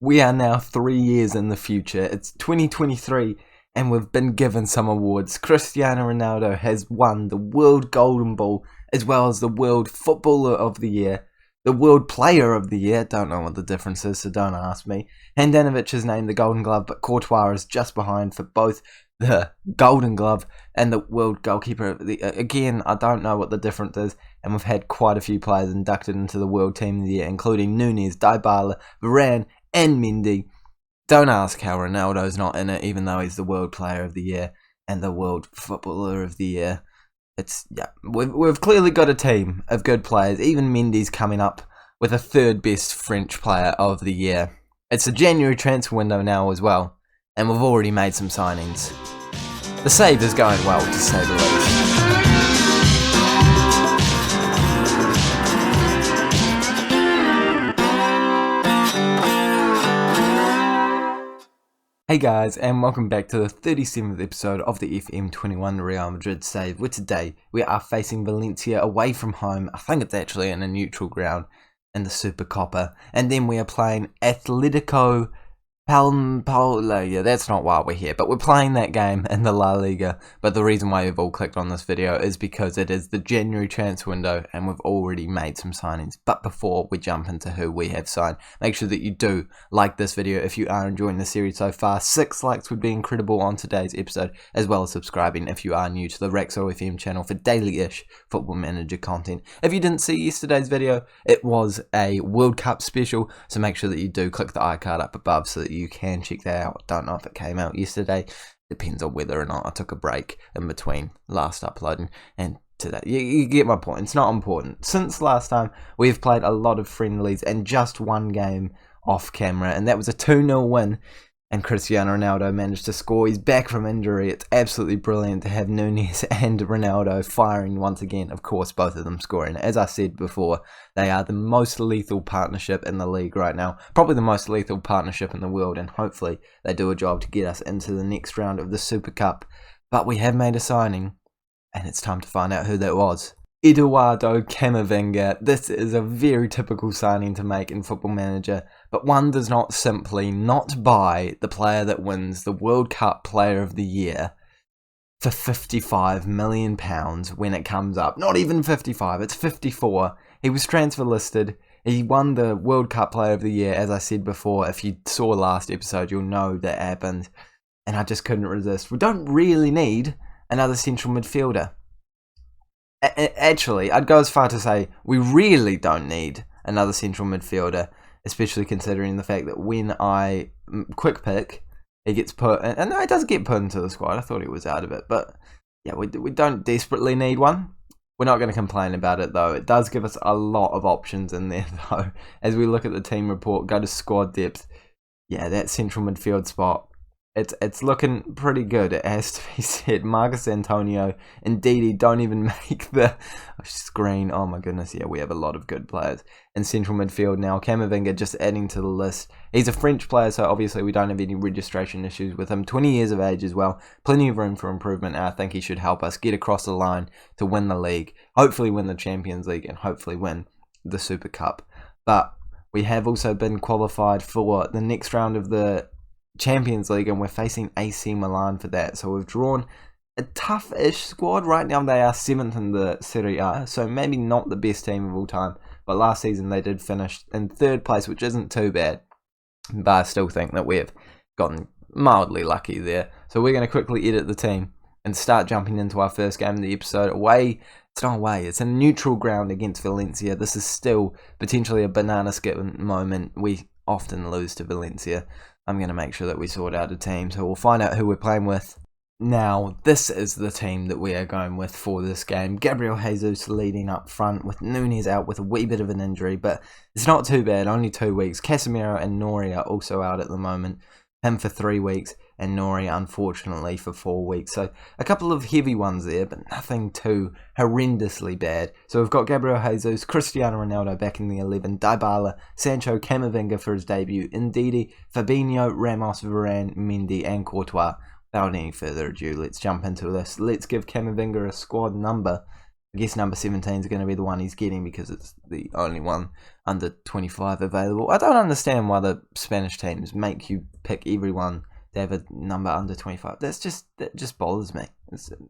We are now 3 years in the future. It's 2023 and we've been given some awards. Cristiano Ronaldo has won the World Golden Ball as well as the World Footballer of the Year, the World Player of the Year. Don't know what the difference is, so don't ask me. Handanovic is named the Golden Glove, but Courtois is just behind for both the Golden Glove and the World Goalkeeper of the Year. Again, I don't know what the difference is, and we've had quite a few players inducted into the World Team of the Year, including Nunez, Dybala, Varane, and Mendy. Don't ask how Ronaldo's not in it, even though he's the World Player of the Year and the World Footballer of the Year. We've clearly got a team of good players. Even Mendy's coming up with a third best French Player of the Year. It's a January transfer window now as well, and we've already made some signings. The save is going well, to say the least. Hey guys, and welcome back to the 37th episode of the FM21 Real Madrid Save, where today we are facing Valencia away from home. I think it's actually in a neutral ground in the Supercopa, and then we are playing Atletico Palmpola. Yeah, that's not why we're here, but we're playing that game in the La Liga. But the reason why you've all clicked on this video is because it is the January transfer window and we've already made some signings. But before we jump into who we have signed, make sure that you do like this video if you are enjoying the series so far. 6 likes would be incredible on today's episode, as well as subscribing if you are new to the Rexo FM channel for daily-ish Football Manager content. If you didn't see yesterday's video, it was a World Cup special, so make sure that you do click the iCard up above so that you can check that out. Don't know if it came out yesterday. Depends on whether or not I took a break in between last uploading and today. You get my point. It's not important. Since last time, we've played a lot of friendlies and just one game off camera, and that was a 2-0 win. And Cristiano Ronaldo managed to score. He's back from injury. It's absolutely brilliant to have Nunez and Ronaldo firing once again. Of course, both of them scoring. As I said before, they are the most lethal partnership in the league right now. Probably the most lethal partnership in the world. And hopefully they do a job to get us into the next round of the Super Cup. But we have made a signing. And it's time to find out who that was. Eduardo Camavinga. This is a very typical signing to make in Football Manager, but one does not simply not buy the player that wins the World Cup Player of the Year for £55 million when it comes up. Not even 55, it's 54. He was transfer listed. He won the World Cup Player of the Year, as I said before. If you saw last episode, you'll know that happened, and I just couldn't resist. We don't really need another central midfielder. Actually, I'd go as far to say we really don't need another central midfielder, especially considering the fact that when I quick pick, he gets put, and no, he does get put into the squad. I thought he was out of it, but yeah, we don't desperately need one. We're not going to complain about it though. It does give us a lot of options in there though. As we look at the team report, go to squad depth. Yeah, that central midfield spot. It's looking pretty good, it has to be said. Marcus Antonio and Didi don't even make the screen. Oh my goodness, yeah, we have a lot of good players in central midfield now. Camavinga just adding to the list. He's a French player, so obviously we don't have any registration issues with him. 20 years of age as well. Plenty of room for improvement, and I think he should help us get across the line to win the league. Hopefully win the Champions League and hopefully win the Super Cup. But we have also been qualified for the next round of the Champions League, and we're facing AC Milan for that. So we've drawn a tough-ish squad. Right now they are 7th in the Serie A, so maybe not the best team of all time, but last season they did finish in 3rd place, which isn't too bad, but I still think that we've gotten mildly lucky there. So we're going to quickly edit the team and start jumping into our first game of the episode. Away, it's not away, it's a neutral ground against Valencia. This is still potentially a banana skin moment. We often lose to Valencia. I'm going to make sure that we sort out a team, so we'll find out who we're playing with. Now, this is the team that we are going with for this game. Gabriel Jesus leading up front with Nunez out with a wee bit of an injury, but it's not too bad, only 2 weeks. Casemiro and Nori are also out at the moment. Him for 3 weeks, and Nori unfortunately for 4 weeks. So a couple of heavy ones there, but nothing too horrendously bad. So we've got Gabriel Jesus, Cristiano Ronaldo back in the 11, Dybala, Sancho, Camavinga for his debut, Ndidi, Fabinho, Ramos, Varane, Mendy and Courtois. Without any further ado, let's jump into this. Let's give Camavinga a squad number. I guess number 17 is going to be the one he's getting because it's the only one under 25 available. I don't understand why the Spanish teams make you pick everyone to have a number under 25. That just bothers me.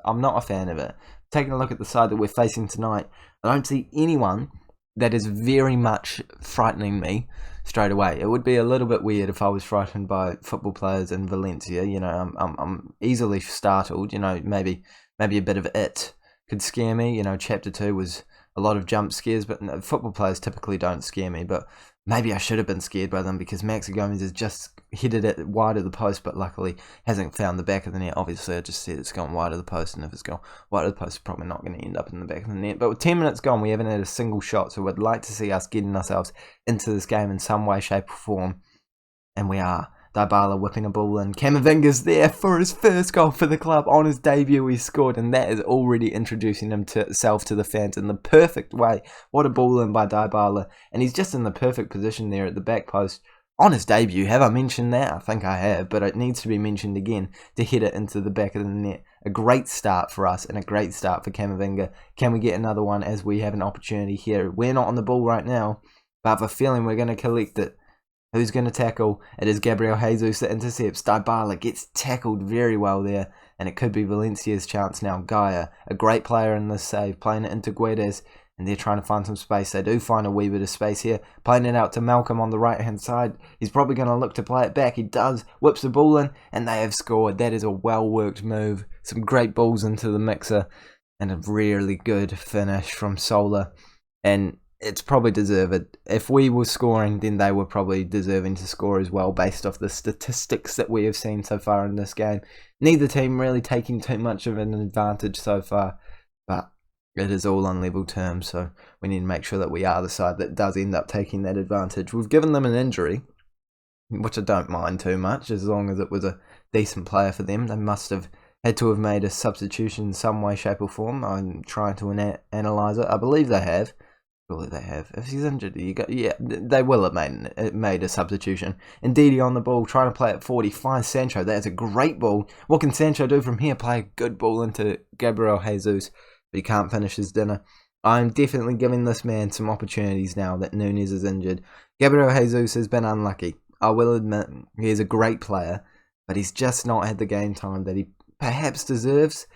I'm not a fan of it. Taking a look at the side that we're facing tonight, I don't see anyone that is very much frightening me straight away. It would be a little bit weird if I was frightened by football players in Valencia. You know, I'm easily startled. You know, maybe a bit of it could scare me. You know, Chapter 2 was a lot of jump scares, but no, football players typically don't scare me. But maybe I should have been scared by them because Maxi Gomez has just headed it wide of the post, but luckily hasn't found the back of the net. Obviously, I just said it's gone wide of the post, and if it's gone wide of the post, it's probably not going to end up in the back of the net. But with 10 minutes gone, we haven't had a single shot, so we'd like to see us getting ourselves into this game in some way, shape, or form, and we are. Dybala whipping a ball in. Camavinga's there for his first goal for the club. On his debut, he scored, and that is already introducing himself to the fans in the perfect way. What a ball in by Dybala, and he's just in the perfect position there at the back post. On his debut, have I mentioned that? I think I have, but it needs to be mentioned again to head it into the back of the net. A great start for us and a great start for Camavinga. Can we get another one as we have an opportunity here? We're not on the ball right now, but I have a feeling we're going to collect it. Who's going to tackle? It is Gabriel Jesus that intercepts. Dybala gets tackled very well there, and it could be Valencia's chance now. Gaia, a great player in this save, playing it into Guedes, and they're trying to find some space. They do find a wee bit of space here, playing it out to Malcolm on the right-hand side. He's probably going to look to play it back. He does, whips the ball in, and they have scored. That is a well-worked move. Some great balls into the mixer, and a really good finish from Sola, and it's probably deserved. If we were scoring, then they were probably deserving to score as well, based off the statistics that we have seen so far in this game. Neither team really taking too much of an advantage so far, but it is all on level terms, so we need to make sure that we are the side that does end up taking that advantage. We've given them an injury, which I don't mind too much, as long as it was a decent player for them. They must have had to have made a substitution in some way, shape or form. I'm trying to analyse it. I believe they have. Surely they have. If he's injured, they will have made a substitution. Ndidi on the ball, trying to play at 40, finds Sancho. That is a great ball. What can Sancho do from here? Play a good ball into Gabriel Jesus, but he can't finish his dinner. I'm definitely giving this man some opportunities now that Núñez is injured. Gabriel Jesus has been unlucky. I will admit, he is a great player, but he's just not had the game time that he perhaps deserves.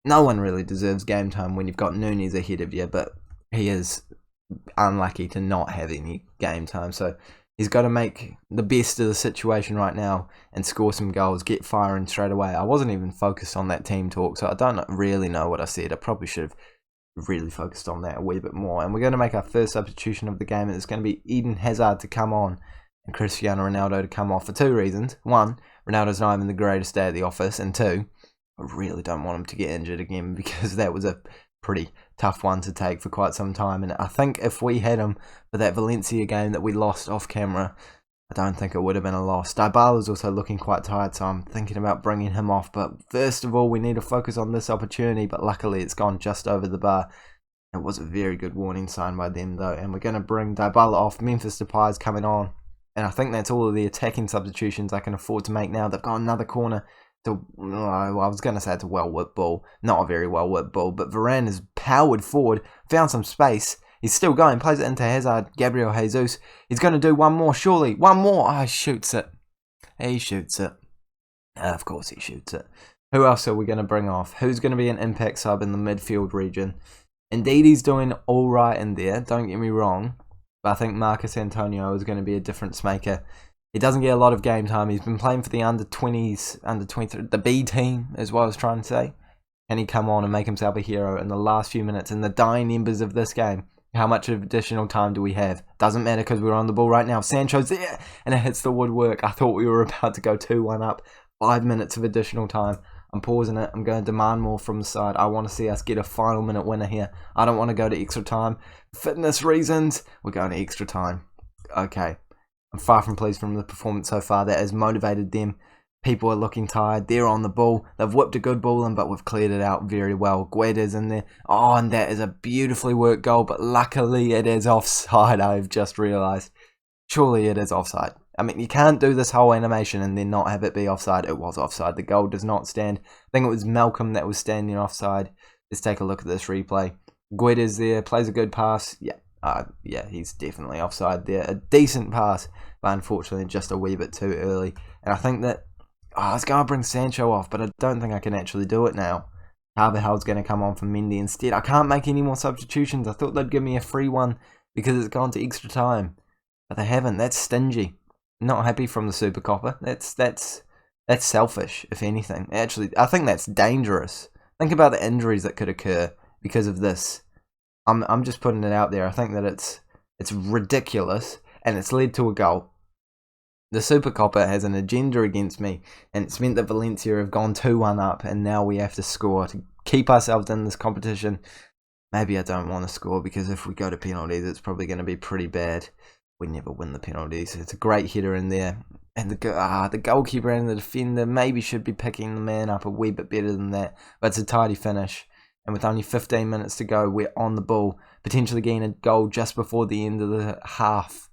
No one really deserves game time when you've got Núñez ahead of you, but he is unlucky to not have any game time, so he's got to make the best of the situation right now and score some goals, get firing straight away. I wasn't even focused on that team talk, so I don't really know what I said. I probably should have really focused on that a wee bit more. And we're going to make our first substitution of the game, and it's going to be Eden Hazard to come on and Cristiano Ronaldo to come off for two reasons. One, Ronaldo's not having the greatest day at the office, and two, I really don't want him to get injured again, because that was a pretty tough one to take for quite some time, and I think if we had him for that Valencia game that we lost off camera, I don't think it would have been a loss. Dybala's also looking quite tired, so I'm thinking about bringing him off, but first of all we need to focus on this opportunity, but luckily it's gone just over the bar. It was a very good warning sign by them though, and we're going to bring Dybala off. Memphis Depay's coming on, and I think that's all of the attacking substitutions I can afford to make now. They've got another corner. I was going to say it's a well-whipped ball. Not a very well-whipped ball, but Varane is powered forward, found some space. He's still going, plays it into Hazard, Gabriel Jesus. He's going to do one more, surely. One more. Oh, he shoots it. He shoots it. Of course he shoots it. Who else are we going to bring off? Who's going to be an impact sub in the midfield region? Indeed, he's doing all right in there, don't get me wrong. But I think Marcus Antonio is going to be a difference maker. He doesn't get a lot of game time. He's been playing for the under-20s, under-23, the B team is what I was trying to say. Can he come on and make himself a hero in the last few minutes, in the dying embers of this game? How much of additional time do we have? Doesn't matter because we're on the ball right now. Sancho's there, and it hits the woodwork. I thought we were about to go 2-1 up. 5 minutes of additional time. I'm pausing it. I'm going to demand more from the side. I want to see us get a final minute winner here. I don't want to go to extra time. Fitness reasons, we're going to extra time. Okay. I'm far from pleased from the performance so far. That has motivated them. People are looking tired. They're on the ball. They've whipped a good ball in, but we've cleared it out very well. Guedes in there. Oh, and that is a beautifully worked goal, but luckily it is offside, I've just realised. Surely it is offside. I mean, you can't do this whole animation and then not have it be offside. It was offside. The goal does not stand. I think it was Malcolm that was standing offside. Let's take a look at this replay. Guedes there, plays a good pass. Yeah, he's definitely offside there. A decent pass, but unfortunately just a wee bit too early. And I think that I was going to bring Sancho off, but I don't think I can actually do it now. Carvajal's going to come on for Mendy instead. I can't make any more substitutions. I thought they'd give me a free one because it's gone to extra time, but they haven't. That's stingy. Not happy from the Supercopa. That's selfish, if anything. Actually, I think that's dangerous. Think about the injuries that could occur because of this. I'm just putting it out there. I think that it's ridiculous, and it's led to a goal. The Supercopa has an agenda against me, and it's meant that Valencia have gone 2-1 up, and now we have to score to keep ourselves in this competition. Maybe I don't want to score, because if we go to penalties, it's probably going to be pretty bad. We never win the penalties. It's a great header in there, and the goalkeeper and the defender maybe should be picking the man up a wee bit better than that, but it's a tidy finish. And with only 15 minutes to go, we're on the ball, potentially getting a goal just before the end of the half.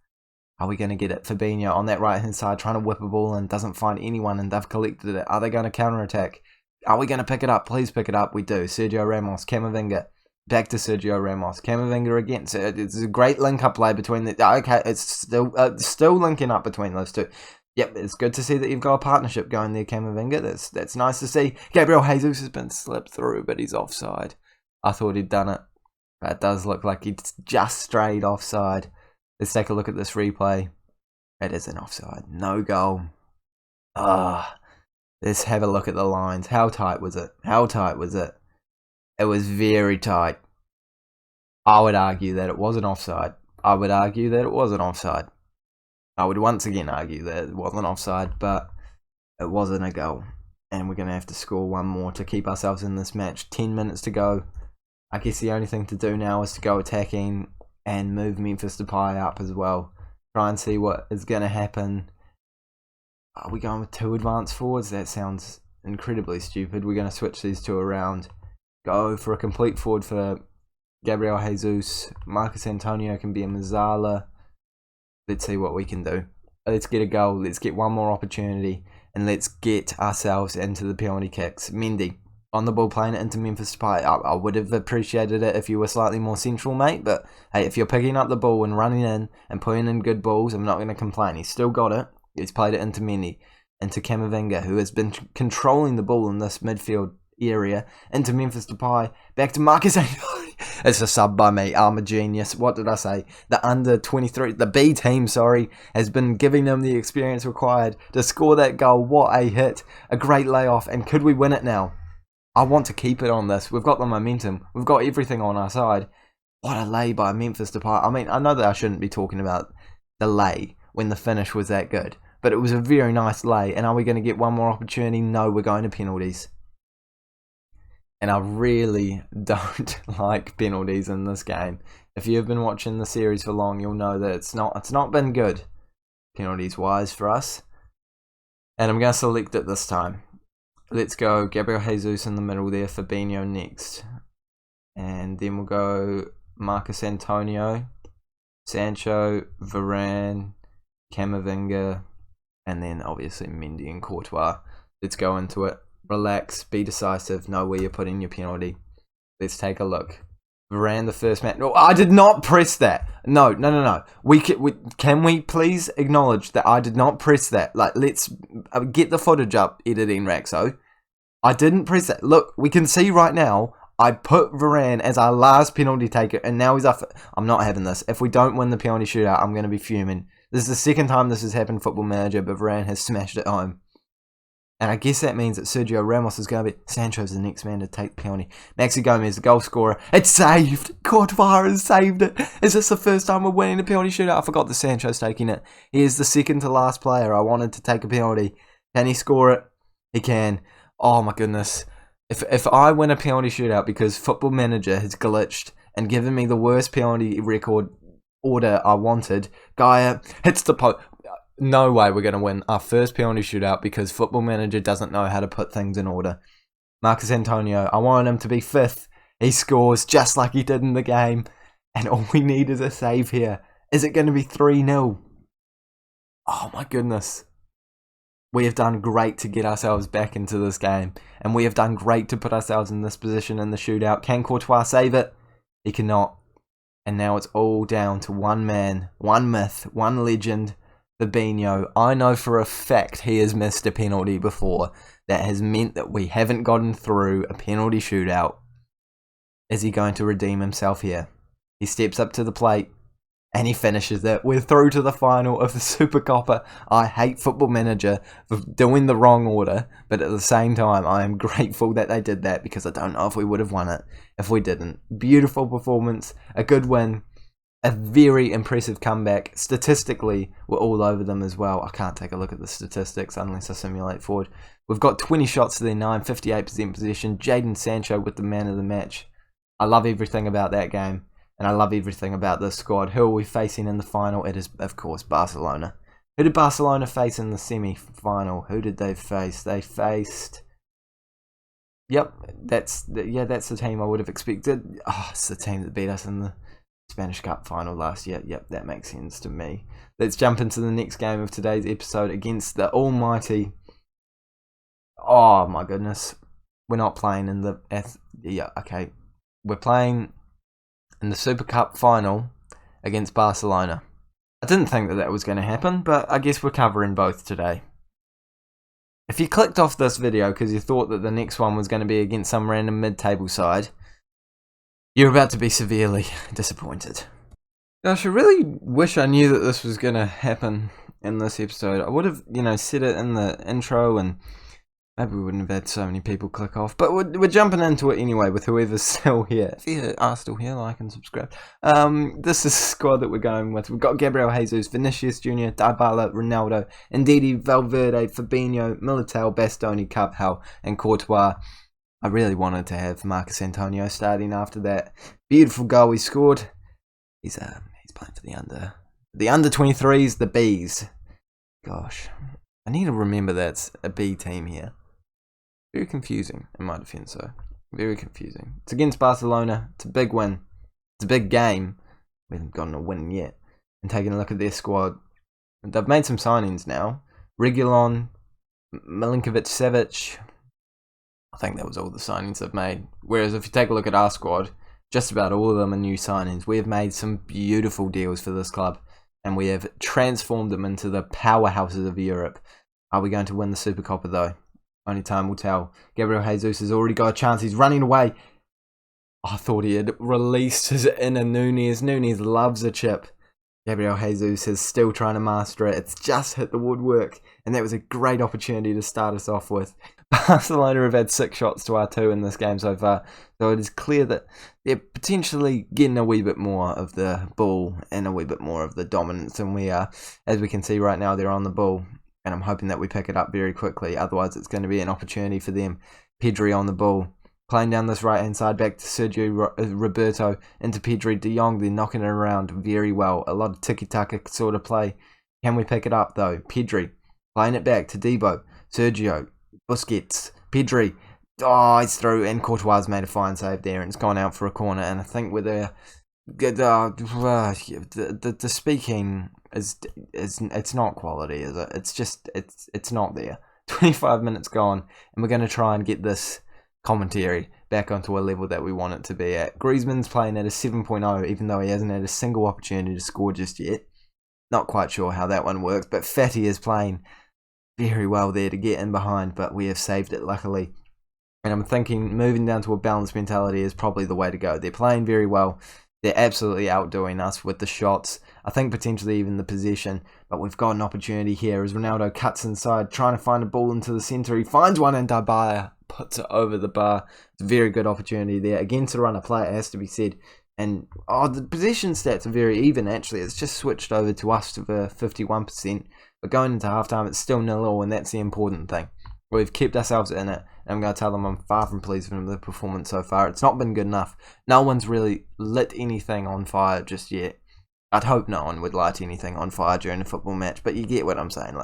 Are we going to get it? Fabinho on that right-hand side trying to whip a ball and doesn't find anyone, and they've collected it. Are they going to counter-attack? Are we going to pick it up? Please pick it up. We do. Sergio Ramos, Camavinga. Back to Sergio Ramos. Camavinga again. So it's a great link-up play between the... Okay, it's still linking up between those two. Yep, it's good to see that you've got a partnership going there, Camavinga. That's nice to see. Gabriel Jesus has been slipped through, but he's offside. I thought he'd done it. But it does look like he's just strayed offside. Let's take a look at this replay. It is an offside. No goal. Let's have a look at the lines. How tight was it? How tight was it? It was very tight. I would argue that it wasn't offside. I would argue that it wasn't offside. I would once again argue that it wasn't offside, but it wasn't a goal. And we're going to have to score one more to keep ourselves in this match. 10 minutes to go. I guess the only thing to do now is to go attacking and move Memphis Depay up as well. Try and see what is going to happen. Are we going with 2 advanced forwards? That sounds incredibly stupid. We're going to switch these 2 around. Go for a complete forward for Gabriel Jesus. Marcus Antonio can be a Mazzala. Let's see what we can do. Let's get a goal. Let's get one more opportunity. And let's get ourselves into the penalty kicks. Mendy on the ball, playing it into Memphis Depay. I would have appreciated it if you were slightly more central, mate. But hey, if you're picking up the ball and running in and putting in good balls, I'm not going to complain. He's still got it. He's played it into Mendy, into Camavinga, who has been controlling the ball in this midfield area, into Memphis Depay, back to Marcus Antonio. It's a sub by me. I'm a genius. What did I say? The under 23, the B team, has been giving them the experience required to score that goal. What a hit. A great layoff. And could we win it now? I want to keep it on this. We've got the momentum. We've got everything on our side. What a lay by Memphis Depay. I mean, I know that I shouldn't be talking about the lay when the finish was that good, but it was a very nice lay. And are we going to get one more opportunity? No, we're going to penalties. And I really don't like penalties in this game. If you've been watching the series for long, you'll know that it's not been good penalties-wise for us. And I'm going to select it this time. Let's go Gabriel Jesus in the middle there, Fabinho next. And then we'll go Marcus Antonio, Sancho, Varane, Camavinga, and then obviously Mendy and Courtois. Let's go into it. Relax, be decisive, know where you're putting your penalty. Let's take a look. Varane, the first man. No, I did not press that. No. Can we please acknowledge that I did not press that? Like, let's get the footage up, editing Raxo. I didn't press that. Look, we can see right now, I put Varane as our last penalty taker, and now he's up. I'm not having this. If we don't win the penalty shootout, I'm going to be fuming. This is the second time this has happened, Football Manager, but Varane has smashed it home. And I guess that means that Sergio Ramos is going to be... Sancho's the next man to take the penalty. Maxi Gomez, the goal scorer. It's saved! Courtois has saved it! Is this the first time we're winning a penalty shootout? I forgot that Sancho's taking it. He is the second to last player I wanted to take a penalty. Can he score it? He can. Oh my goodness. If I win a penalty shootout because Football Manager has glitched and given me the worst penalty record order I wanted, Gaia hits the post... No way we're going to win our first penalty shootout because Football Manager doesn't know how to put things in order. Marcus Antonio, I wanted him to be 5th. He scores just like he did in the game. And all we need is a save here. Is it going to be 3-0? Oh my goodness. We have done great to get ourselves back into this game. And we have done great to put ourselves in this position in the shootout. Can Courtois save it? He cannot. And now it's all down to one man, one myth, one legend, Fabinho. I know for a fact he has missed a penalty before. That has meant that we haven't gotten through a penalty shootout. Is he going to redeem himself here? He steps up to the plate and he finishes it. We're through to the final of the Supercopa. I hate Football Manager for doing the wrong order, but at the same time, I am grateful that they did that because I don't know if we would have won it if we didn't. Beautiful performance, a good win, a very impressive comeback. Statistically, we're all over them as well. I can't take a look at the statistics unless I simulate forward. We've got 20 shots to their 9, 58% possession. Jadon Sancho with the man of the match. I love everything about that game. And I love everything about this squad. Who are we facing in the final? It is, of course, Barcelona. Who did Barcelona face in the semi-final? Who did they face? They faced... Yep, that's the team I would have expected. Oh, it's the team that beat us in the Spanish Cup final last year. Yep, that makes sense to me. Let's jump into the next game of today's episode against the almighty... Oh, my goodness. We're not playing in the... Yeah, okay. We're playing... in the Super Cup final against Barcelona. I didn't think that was going to happen, but I guess we're covering both today. If you clicked off this video because you thought that the next one was going to be against some random mid-table side, you're about to be severely disappointed. Gosh, I really wish I knew that this was going to happen in this episode. I would have, said it in the intro and maybe we wouldn't have had so many people click off, but we're jumping into it anyway with whoever's still here. If you are still here, like and subscribe. This is the squad that we're going with. We've got Gabriel Jesus, Vinicius Jr., Dybala, Ronaldo, Ndidi, Valverde, Fabinho, Militao, Bastoni, Carvajal, and Courtois. I really wanted to have Marcus Antonio starting after that beautiful goal he scored. He's playing for the under 23s, the Bees. Gosh, I need to remember that's a B team here. Very confusing in my defence, though. Very confusing. It's against Barcelona. It's a big win. It's a big game. We haven't gotten a win yet. And taking a look at their squad, they've made some signings now. Reguilon, Milinkovic-Savic. I think that was all the signings they've made. Whereas if you take a look at our squad, just about all of them are new signings. We have made some beautiful deals for this club. And we have transformed them into the powerhouses of Europe. Are we going to win the Supercopa, though? Only time will tell. Gabriel Jesus has already got a chance. He's running away. I thought he had released his inner Nunez. Nunez loves a chip. Gabriel Jesus is still trying to master it. It's just hit the woodwork. And that was a great opportunity to start us off with. Barcelona have had 6 shots to our 2 in this game so far. So it is clear that they're potentially getting a wee bit more of the ball and a wee bit more of the dominance than we are. As we can see right now, they're on the ball. And I'm hoping that we pick it up very quickly. Otherwise, it's going to be an opportunity for them. Pedri on the ball. Playing down this right-hand side back to Sergio Roberto into Pedri de Jong. They're knocking it around very well. A lot of tiki-taka sort of play. Can we pick it up, though? Pedri playing it back to Debo. Sergio. Busquets. Pedri. Oh, he's through. And Courtois made a fine save there. And it's gone out for a corner. And I think with the speaking... It's not quality, is it? It's just it's not there. 25 minutes gone, and we're going to try and get this commentary back onto a level that we want it to be at. Griezmann's playing at a 7.0, even though he hasn't had a single opportunity to score just yet. Not quite sure how that one works, but Fatty is playing very well there to get in behind, but we have saved it luckily. And I'm thinking moving down to a balanced mentality is probably the way to go. They're playing very well. They're absolutely outdoing us with the shots. I think potentially even the possession. But we've got an opportunity here as Ronaldo cuts inside, trying to find a ball into the centre. He finds one and Dybala puts it over the bar. It's a very good opportunity there. Against the runner play, it has to be said. And the possession stats are very even actually. It's just switched over to us to the 51%. But going into halftime, it's still 0-0, and that's the important thing. We've kept ourselves in it, and I'm going to tell them I'm far from pleased with the performance so far. It's not been good enough. No one's really lit anything on fire just yet. I'd hope no one would light anything on fire during a football match, but you get what I'm saying,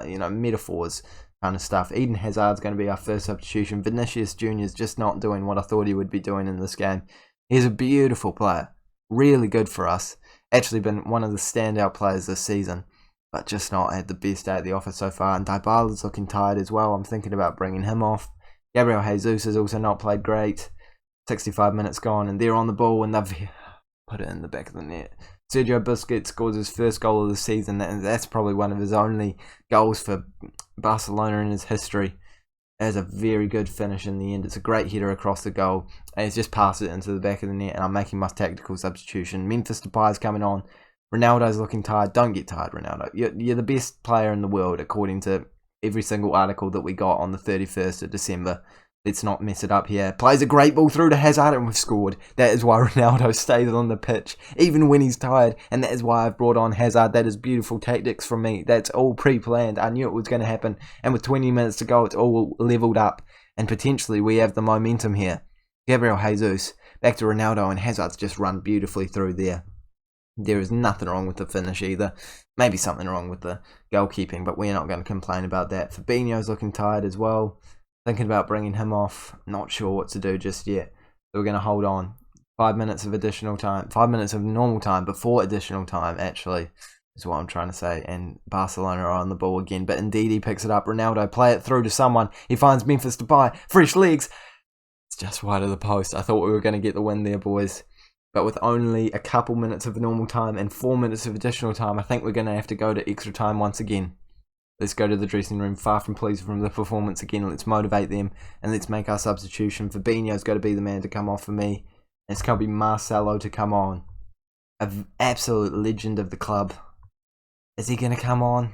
metaphors kind of stuff. Eden Hazard's going to be our first substitution. Vinicius Jr. is just not doing what I thought he would be doing in this game. He's a beautiful player. Really good for us. Actually been one of the standout players this season. But just not had the best day at the office so far. And Dybala's looking tired as well. I'm thinking about bringing him off. Gabriel Jesus has also not played great. 65 minutes gone and they're on the ball and they've put it in the back of the net. Sergio Busquets scores his first goal of the season. That's probably one of his only goals for Barcelona in his history. It was a very good finish in the end. It's a great header across the goal. And he's just passed it into the back of the net, and I'm making my tactical substitution. Memphis Depay's coming on. Ronaldo's looking tired. Don't get tired, Ronaldo. You're the best player in the world, according to every single article that we got on the 31st of December. Let's not mess it up here. Plays a great ball through to Hazard, and we've scored. That is why Ronaldo stays on the pitch, even when he's tired. And that is why I've brought on Hazard. That is beautiful tactics from me. That's all pre-planned. I knew it was going to happen. And with 20 minutes to go, it's all leveled up. And potentially, we have the momentum here. Gabriel Jesus, back to Ronaldo, and Hazard's just run beautifully through there. There is nothing wrong with the finish either. Maybe something wrong with the goalkeeping, but we're not going to complain about that. Fabinho's looking tired as well. Thinking about bringing him off. Not sure what to do just yet. So we're going to hold on. 5 minutes of additional time. 5 minutes of normal time before additional time, actually, is what I'm trying to say. And Barcelona are on the ball again. But indeed, he picks it up. Ronaldo, play it through to someone. He finds Memphis Depay. Fresh legs. It's just wide of the post. I thought we were going to get the win there, boys. But with only a couple minutes of normal time and 4 minutes of additional time, I think we're going to have to go to extra time once again. Let's go to the dressing room, far from pleased from the performance again. Let's motivate them, and let's make our substitution. Fabinho's got to be the man to come off for me. It's going to be Marcelo to come on. An absolute legend of the club. Is he going to come on?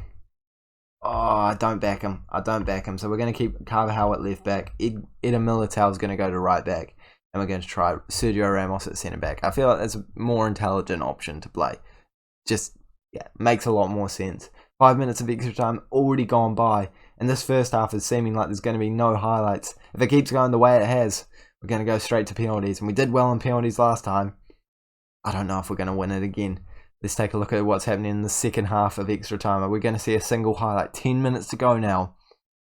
Oh, I don't back him. So we're going to keep Carvajal at left back. Eder Militão's going to go to right back. And we're going to try Sergio Ramos at centre back. I feel like that's a more intelligent option to play. Just, yeah, makes a lot more sense. 5 minutes of extra time already gone by, and this first half is seeming like there's going to be no highlights. If it keeps going the way it has, we're going to go straight to penalties, and we did well in penalties last time. I don't know if we're going to win it again. Let's take a look at what's happening in the second half of extra time. Are we going to see a single highlight? 10 minutes to go now,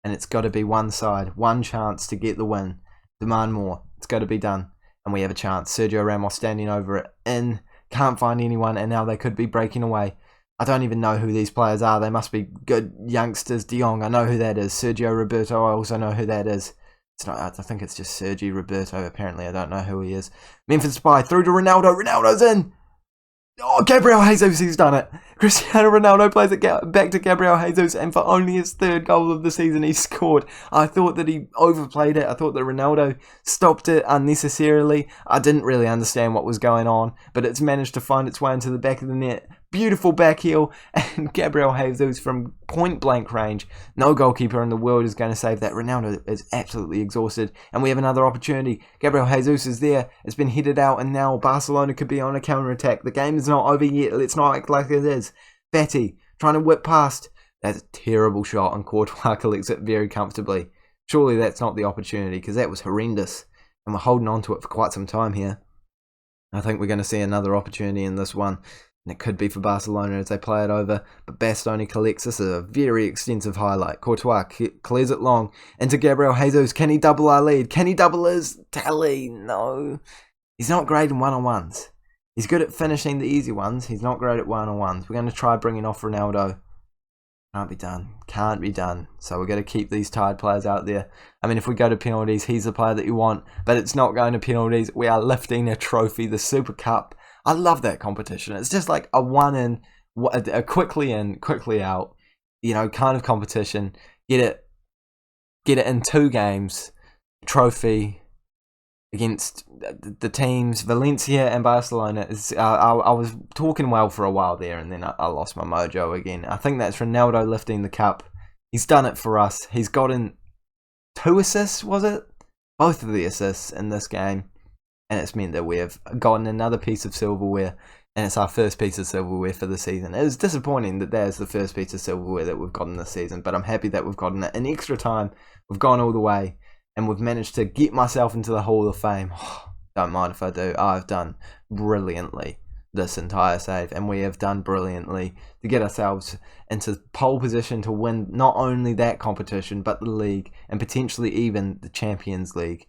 and it's got to be one side, one chance to get the win. Demand more. It's got to be done, and we have a chance. Sergio Ramos standing over it, can't find anyone, and now they could be breaking away. I don't even know who these players are. They must be good youngsters. De Jong, I know who that is. Sergio Roberto, I also know who that is. It's not. I think it's just Sergi Roberto, apparently. I don't know who he is. Memphis Depay, through to Ronaldo. Ronaldo's in! Oh, Gabriel Jesus, he's done it. Cristiano Ronaldo plays it back to Gabriel Jesus, and for only his third goal of the season, he scored. I thought that he overplayed it. I thought that Ronaldo stopped it unnecessarily. I didn't really understand what was going on, but it's managed to find its way into the back of the net. Beautiful back heel, and Gabriel Jesus from point-blank range. No goalkeeper in the world is going to save that. Ronaldo is absolutely exhausted, and we have another opportunity. Gabriel Jesus is there. It's been headed out, and now Barcelona could be on a counter-attack. The game is not over yet. Let's not act like it is. Fatty trying to whip past. That's a terrible shot, and Courtois collects it very comfortably. Surely that's not the opportunity, because that was horrendous, and we're holding on to it for quite some time here. I think we're going to see another opportunity in this one. And it could be for Barcelona as they play it over. But Bastoni collects. This is a very extensive highlight. Courtois clears it long into Gabriel Jesus. Can he double our lead? Can he double his tally? No. He's not great in one-on-ones. He's good at finishing the easy ones. He's not great at one-on-ones. We're going to try bringing off Ronaldo. Can't be done. Can't be done. So we're going to keep these tired players out there. I mean, if we go to penalties, he's the player that you want. But it's not going to penalties. We are lifting a trophy, the Super Cup. I love that competition. It's just like a one in, a quickly in, quickly out, kind of competition. Get it in 2 games. Trophy against the teams Valencia and Barcelona. I was talking well for a while there, and then I lost my mojo again. I think that's Ronaldo lifting the cup. He's done it for us. He's gotten 2 assists, was it? Both of the assists in this game. And it's meant that we have gotten another piece of silverware, and it's our first piece of silverware for the season. It was disappointing that there's the first piece of silverware that we've gotten this season, but I'm happy that we've gotten it in extra time. We've gone all the way, and we've managed to get myself into the Hall of Fame. Don't mind if I do. I've done brilliantly this entire save, and we have done brilliantly to get ourselves into pole position to win not only that competition, but the league, and potentially even the Champions League.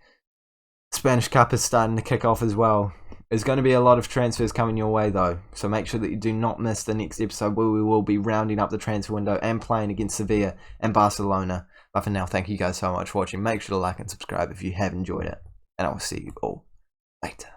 Spanish Cup is starting to kick off as well. There's going to be a lot of transfers coming your way though, so make sure that you do not miss the next episode where we will be rounding up the transfer window and playing against Sevilla and Barcelona. But for now, thank you guys so much for watching. Make sure to like and subscribe if you have enjoyed it, and I will see you all later.